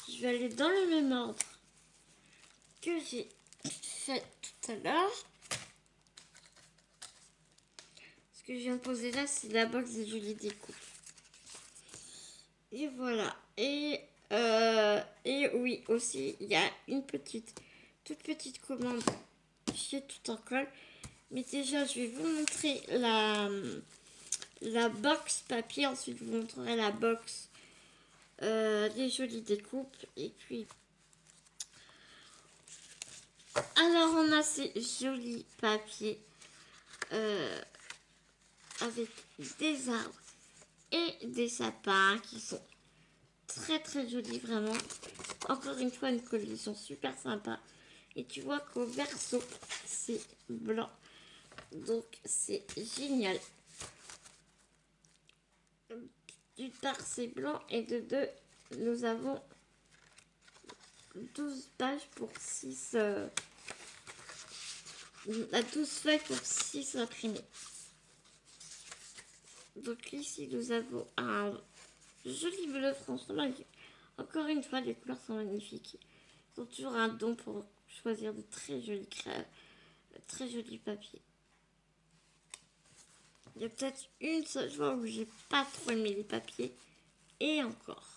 je vais aller dans le même ordre que j'ai fait tout à l'heure. Ce que je viens de poser là, c'est la box des jolies découpes. Et voilà. Et oui, aussi, il y a une toute petite commande chez Tout en Colle. Mais déjà, je vais vous montrer la box papier. Ensuite, je vous montrerai la box des jolies découpes. Et puis, alors, on a ces jolis papiers avec des arbres et des sapins qui sont très très jolis, vraiment. Encore une fois, une collection super sympa. Et tu vois qu'au verso, c'est blanc. Donc, c'est génial. D'une part, c'est blanc. Et de deux, nous avons 12 pages pour 6... 12 feuilles pour 6 imprimés. Donc ici, nous avons un joli bleu, franchement. Encore une fois, les couleurs sont magnifiques. Ils ont toujours un don pour choisir de très jolis très jolis papiers. Il y a peut-être une seule fois où j'ai pas trop aimé les papiers. Et encore.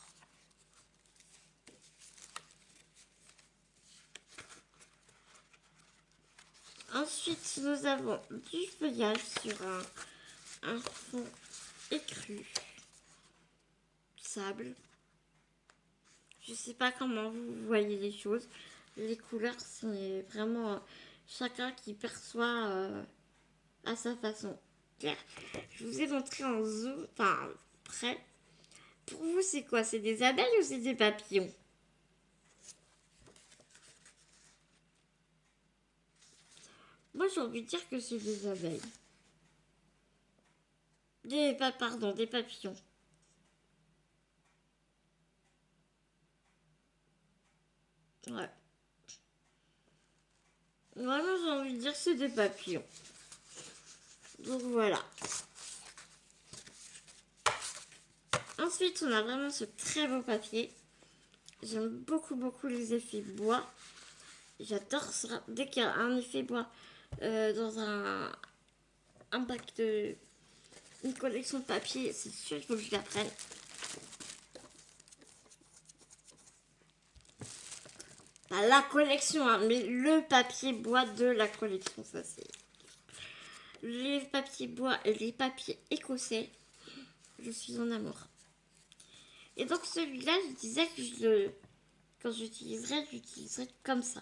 Ensuite, nous avons du feuillage sur un fond écru. Sable. Je sais pas comment vous voyez les choses. Les couleurs, c'est vraiment chacun qui perçoit à sa façon. Je vous ai montré en zoom, enfin près. Pour vous, c'est quoi? C'est des abeilles ou c'est des papillons? Moi, j'ai envie de dire que c'est des abeilles. Pardon, des papillons. Ouais. Vraiment, j'ai envie de dire que c'est des papillons. Donc voilà. Ensuite, on a vraiment ce très beau papier. J'aime beaucoup, beaucoup les effets bois. J'adore ça. Dès qu'il y a un effet bois dans un bac de... une collection de papier, c'est sûr qu'il faut que je la prenne. Pas la collection, hein, mais le papier bois de la collection, ça c'est... Les papiers bois et les papiers écossais, je suis en amour. Et donc celui-là, je disais que quand j'utiliserais comme ça.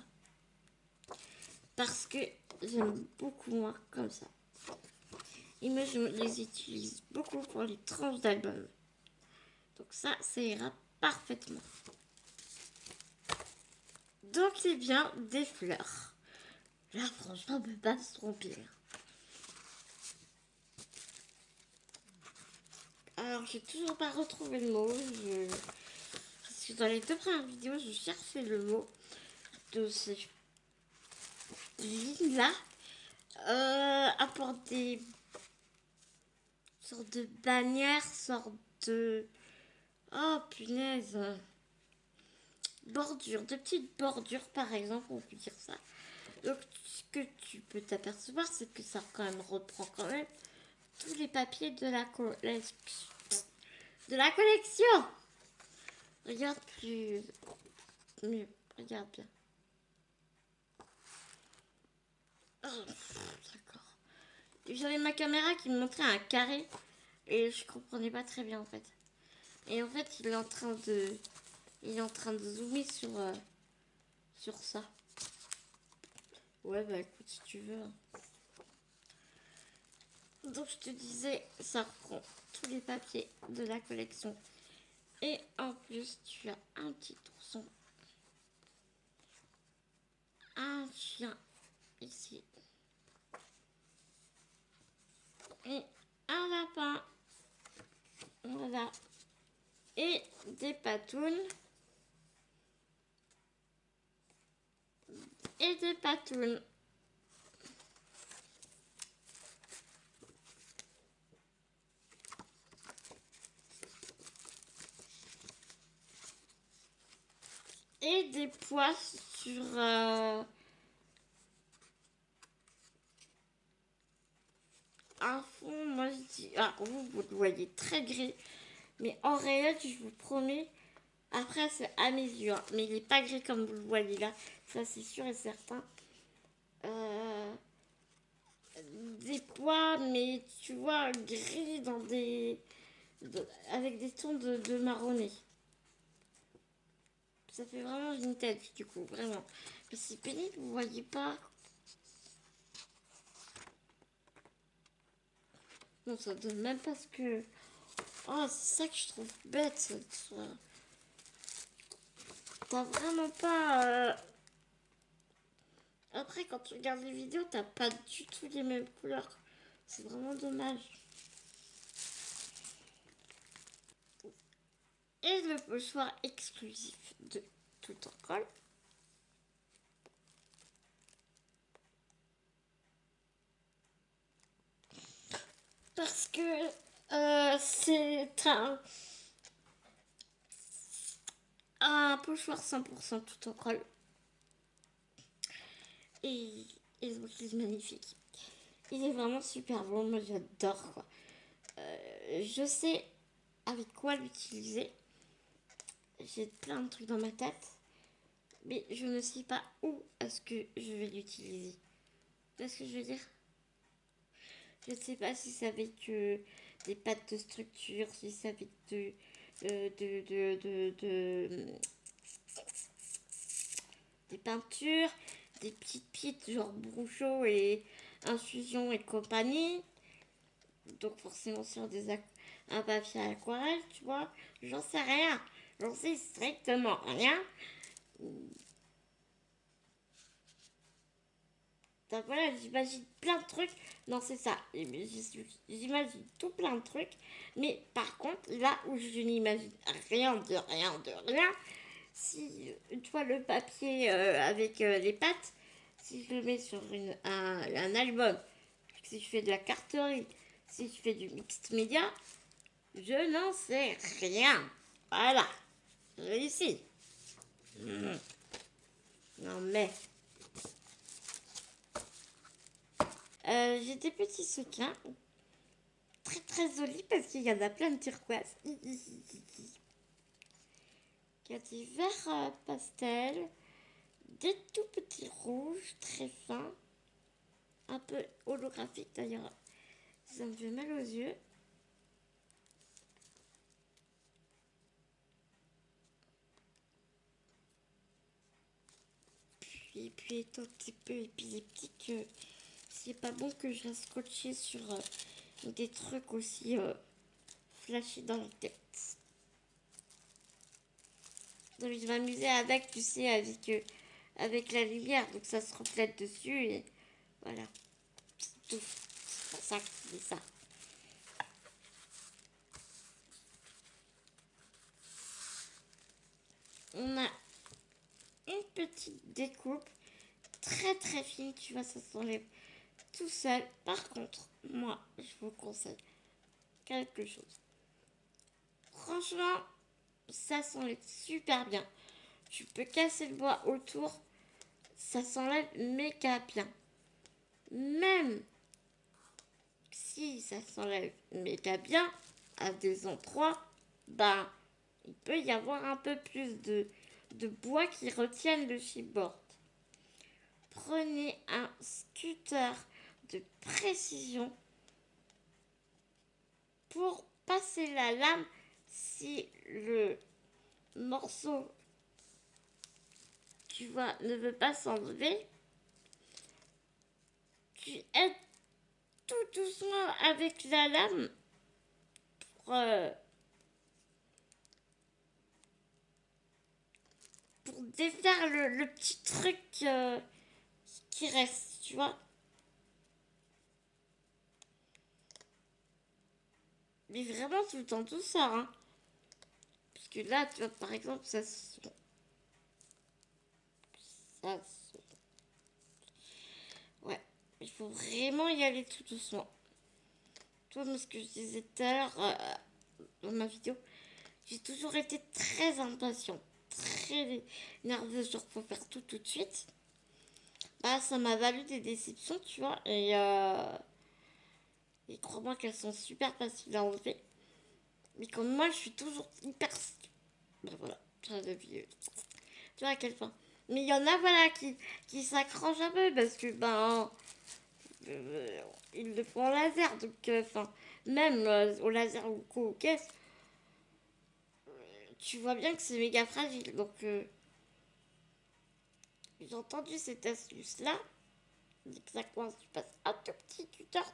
Parce que j'aime beaucoup moins comme ça. Et moi, je les utilise beaucoup pour les tranches d'albums. Donc ça ira parfaitement. Donc c'est bien des fleurs. Là, franchement, on ne peut pas se tromper. Alors, j'ai toujours pas retrouvé le mot. Parce que dans les 2 premières vidéos, je cherchais le mot de ces lignes-là. Apporte des sortes de bannières, sortes de... Oh, punaise. Bordures, de petites bordures, par exemple, on peut dire ça. Donc, ce que tu peux t'apercevoir, c'est que ça quand même reprend quand même tous les papiers de la collection. Regarde plus mieux, regarde bien. Oh, d'accord. J'avais ma caméra qui me montrait un carré et je comprenais pas très bien en fait. Et en fait, il est en train de zoomer sur ça. Ouais, bah écoute, si tu veux. Donc je te disais, ça reprend tous les papiers de la collection. Et en plus, tu as un petit ourson. Un chien ici. Et un lapin. Voilà. Et des patounes. Et des patounes. et des poids sur un fond. Moi je dis, ah, vous le voyez très gris, mais en réel, je vous promets, après c'est à mes yeux, hein, mais il n'est pas gris comme vous le voyez là, ça c'est sûr et certain. Euh, des poids, mais tu vois, gris dans avec des tons de marronné. Ça fait vraiment vintage du coup, vraiment. Mais c'est pénible, vous voyez pas. Non, ça donne même pas ce que... Oh, c'est ça que je trouve bête. T'as vraiment pas... Après, quand tu regardes les vidéos, t'as pas du tout les mêmes couleurs. C'est vraiment dommage. Et le pochoir exclusif de Tout en colle. Parce que c'est un pochoir 100% tout en colle. Et, donc il est magnifique. Il est vraiment super bon, moi j'adore quoi. Je sais avec quoi l'utiliser. J'ai plein de trucs dans ma tête, mais je ne sais pas où est-ce que je vais l'utiliser. Tu vois ce que je veux dire? Je ne sais pas si c'est avec des pâtes de structure, si c'est avec des peintures, des petites pites genre Brouchot et Infusion et compagnie. Donc forcément sur un papier à aquarelle, tu vois. J'en sais rien. J'en sais strictement rien. Donc voilà, j'imagine plein de trucs. Non, c'est ça. J'imagine tout plein de trucs. Mais par contre, là où je n'imagine rien de rien de rien, si tu vois le papier avec les pattes, si je le mets sur un album, si je fais de la carterie, si je fais du mixed media, je n'en sais rien. Voilà. Réussi. Non mais. J'ai des petits sequins. Très très jolis parce qu'il y en a plein de turquoise. Il y a des verts pastels. Des tout petits rouges très fins. Un peu holographiques d'ailleurs. Ça me fait mal aux yeux. Puis étant un petit peu épileptique, c'est pas bon que je reste scotché sur des trucs aussi flashy dans la tête. Donc je vais m'amuser avec, tu sais, avec la lumière, donc ça se reflète dessus et voilà. C'est tout. C'est pour ça que je fais ça. On a une petite découpe très très fine, tu vois, ça s'enlève tout seul. Par contre, moi, je vous conseille quelque chose. Franchement, ça s'enlève super bien. Tu peux casser le bois autour, ça s'enlève méga bien. Même si ça s'enlève méga bien à des endroits, ben, il peut y avoir un peu plus de bois qui retiennent le chipboard. Prenez un scooter de précision pour passer la lame si le morceau, tu vois, ne veut pas s'enlever. Tu aides tout doucement avec la lame pour défaire le petit truc qui reste, tu vois. Mais vraiment tout le temps tout ça, hein. Parce que là, tu vois, par exemple, ça ouais, il faut vraiment y aller tout doucement. Toi, moi, ce que je disais tout à l'heure dans ma vidéo, j'ai toujours été très impatient. très nerveuse, genre faut faire tout de suite, bah ça m'a valu des déceptions, tu vois. Et crois-moi qu'elles sont super faciles à enlever. Mais comme moi, je suis toujours hyper. Ben voilà, j'avais vu. Tu vois à quel point. Mais il y en a, voilà, qui s'accrochent un peu parce que, ben, euh, ils le font en laser. Donc, enfin, même au laser ou aux caisses, tu vois bien que c'est méga fragile. Donc, j'ai entendu cette astuce-là. Dès que ça coince, tu passes un tout petit tuteur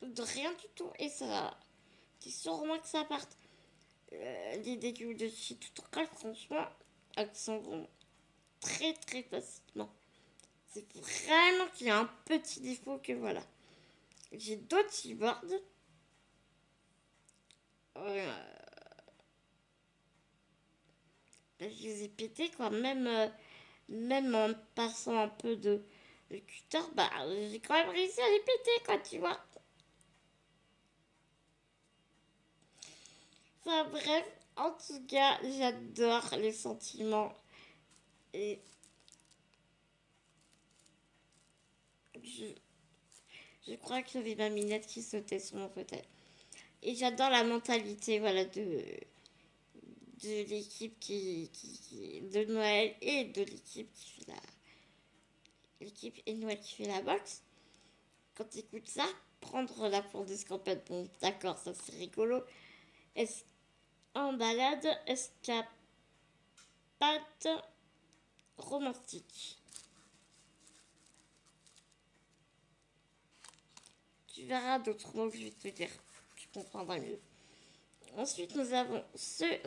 de rien du tout. Et ça, c'est sûrement que ça parte. Les dégâts de chez Tutorial, franchement, elles s'en vont très facilement. C'est vraiment qu'il y a un petit défaut que voilà. J'ai d'autres keyboards. Euh, je les ai pétés quoi. Même en passant un peu de cutter, bah j'ai quand même réussi à les péter quoi, tu vois. Enfin bref, en tout cas, j'adore les sentiments. Et je, je crois que j'avais ma minette qui sautait sur mon fauteuil. Et j'adore la mentalité, voilà, de l'équipe de Noël et de l'équipe qui fait l'équipe et Noël qui fait la boxe. Quand tu écoutes ça, prendre la pour des scampette, bon d'accord, ça c'est rigolo. Est en balade, escapade romantique. Tu verras d'autres mots que je vais te dire, tu comprendras mieux. Ensuite, nous avons ce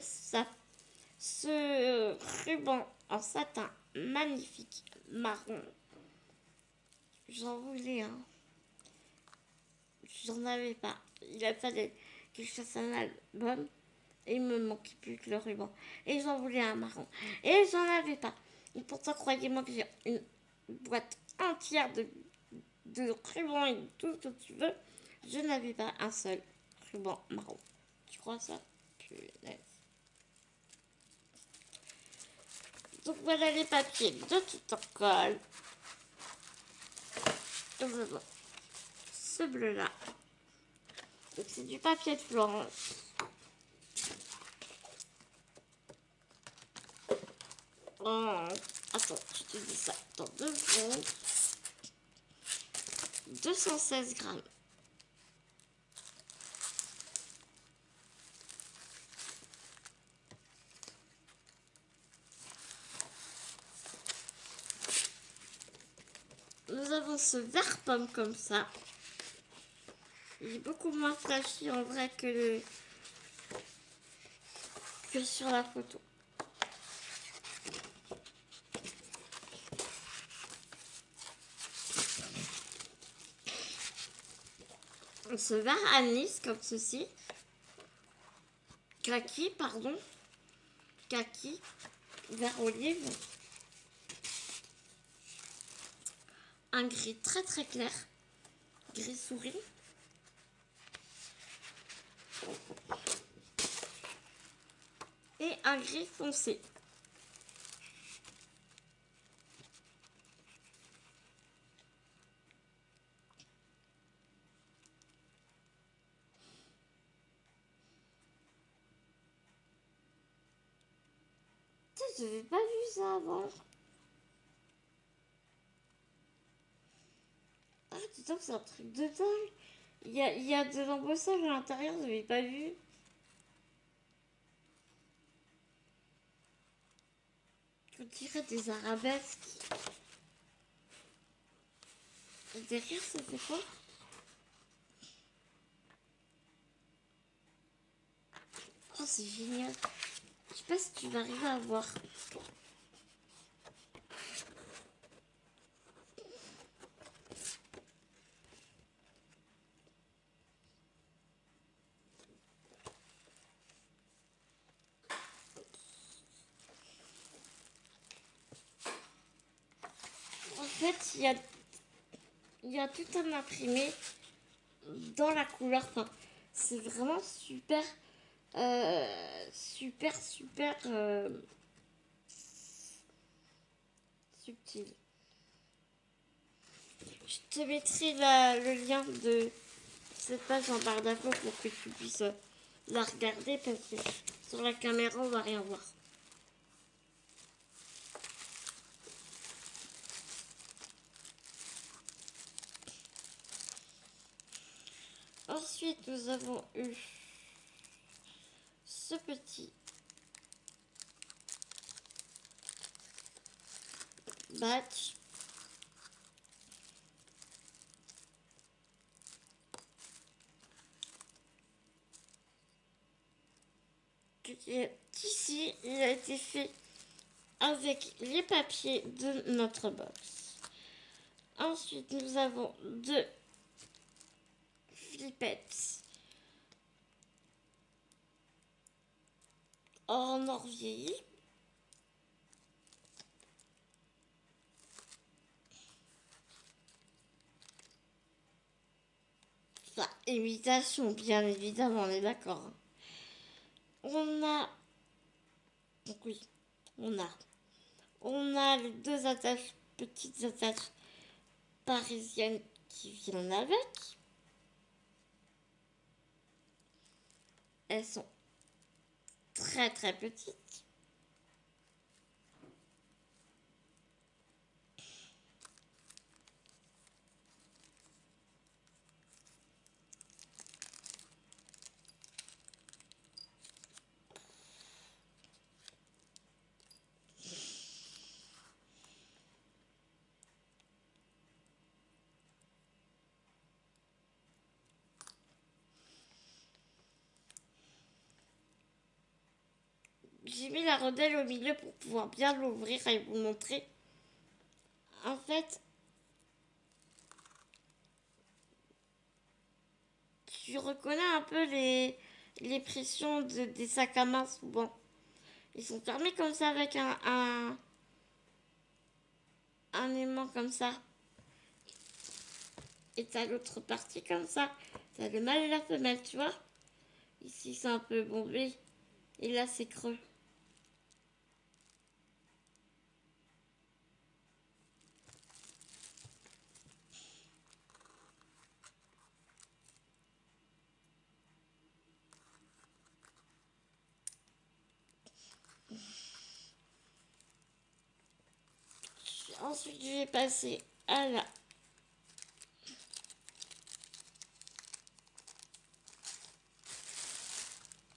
ruban en satin magnifique marron. J'en voulais un. J'en avais pas. Il a fallu que je fasse un album. Et il me manquait plus que le ruban. Et j'en voulais un marron. Et j'en avais pas. Et pourtant, croyez-moi que j'ai une boîte entière de rubans et tout ce que tu veux. Je n'avais pas un seul ruban marron. Tu crois ça? Punaise. Donc voilà les papiers de tout en colle. Ce bleu là. Donc c'est du papier de Florence. Oh, attends, je te dis ça dans 2 secondes. 216 grammes. Nous avons ce vert pomme comme ça. Il est beaucoup moins flashy en vrai que sur la photo. Ce vert anis comme ceci. Kaki, pardon. Kaki. Vert olive. Un gris très clair. Gris souris. Et un gris foncé. Je n'avais pas vu ça avant. Ah, tu sais que c'est un truc de dingue. Il y a de l'embossage à l'intérieur, je n'avais pas vu. On dirait des arabesques. Et derrière, ça fait quoi? Oh, c'est génial. Je sais pas si tu vas arriver à voir. En fait, il y a tout un imprimé dans la couleur. Enfin, c'est vraiment super, super. subtil. Je te mettrai le lien de cette page en barre d'infos pour que tu puisses la regarder parce que sur la caméra on va rien voir. Ensuite nous avons eu ce petit batch. Ici, il a été fait avec les papiers de notre box. Ensuite, nous avons deux flippettes en or vieilli. Enfin, imitation, bien évidemment, on est d'accord. On a... Oui, on a les deux attaches, petites attaches parisiennes qui viennent avec. Elles sont très très petites. J'ai mis la rondelle au milieu pour pouvoir bien l'ouvrir et vous montrer. En fait, tu reconnais un peu les pressions des sacs à main souvent. Ils sont fermés comme ça avec un aimant comme ça. Et t'as l'autre partie comme ça. T'as le mâle et la femelle, tu vois. Ici c'est un peu bombé. Et là c'est creux. Ensuite je vais passer à la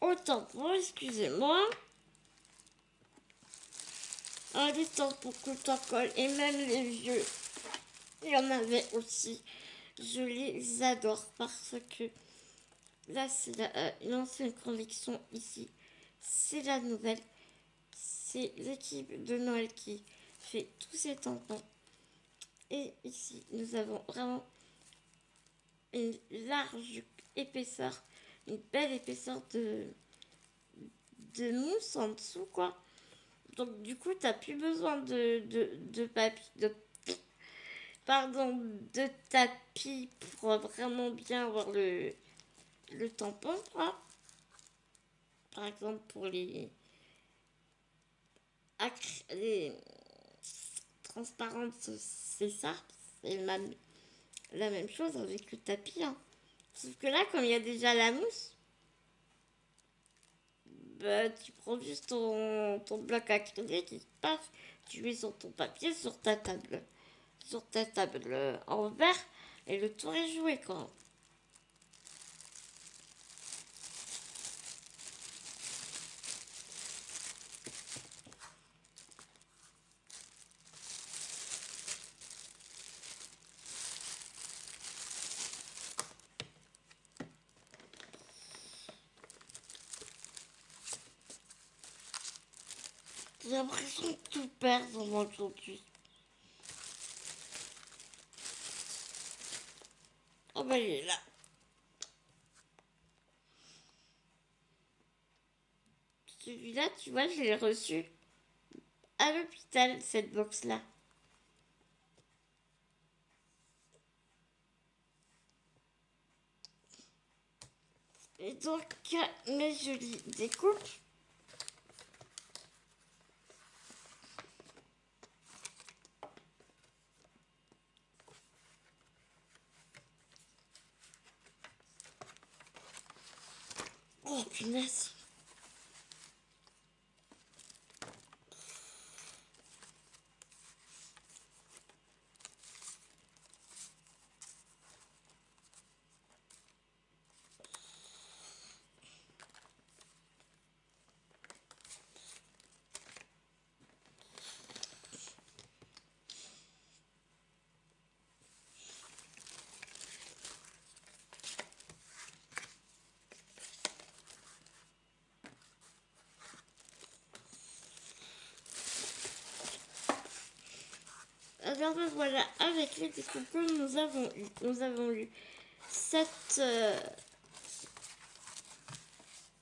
au tampon, excusez-moi. Les tampons colle et même les vieux. Il y en avait aussi. Je les adore parce que là c'est l'ancienne collection, ici c'est la nouvelle. C'est l'équipe de Noël qui fait tous ces tampons. Et ici nous avons vraiment une large épaisseur, une belle épaisseur de mousse en dessous quoi. Donc du coup t'as plus besoin de papier, de tapis pour vraiment bien avoir le tampon quoi. Par exemple pour les transparentes c'est ça, c'est la même chose avec le tapis hein. Sauf que là comme il y a déjà la mousse, bah, tu prends juste ton bloc acrylique et paf, tu mets sur ton papier sur ta table en verre et le tour est joué quoi. J'ai l'impression de tout perdre aujourd'hui. Oh bah il est là. Celui-là, tu vois, je l'ai reçu à l'hôpital, cette box-là. Et donc, mes jolies découpes. Oh punaise. Alors ben voilà, avec les discours nous avons eu 7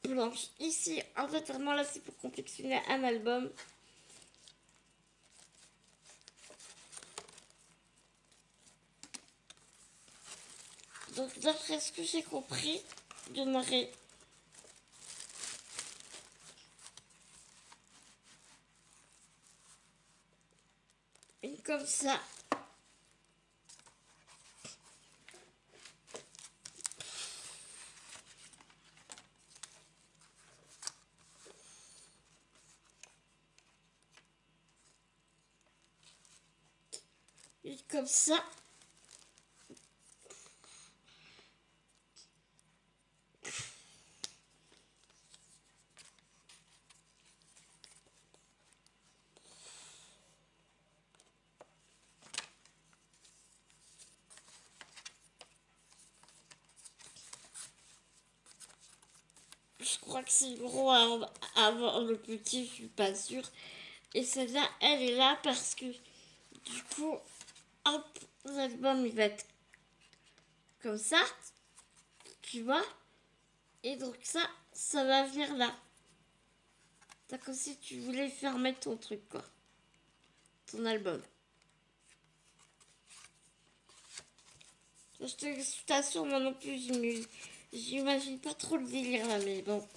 blanches. Ici, en fait, vraiment là, c'est pour confectionner un album. Donc, d'après ce que j'ai compris, il y en aurait une comme ça. Une comme ça. Je crois que c'est gros avant le petit, je suis pas sûre. Et celle-là, elle est là parce que du coup, hop, l'album il va être comme ça, tu vois. Et donc ça va venir là. C'est comme si tu voulais faire mettre ton truc, quoi. Ton album. Je t'assure, moi non plus, j'imagine pas trop le délire là, mais bon.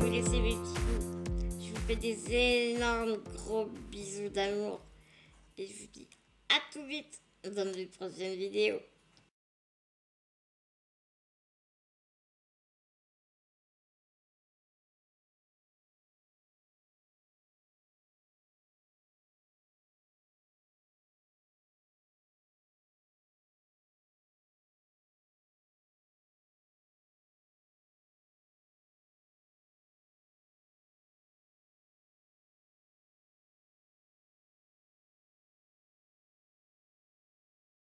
vous laisser mes petits bouts. Je vous fais des énormes gros bisous d'amour. Et je vous dis à tout vite dans de prochaines vidéos.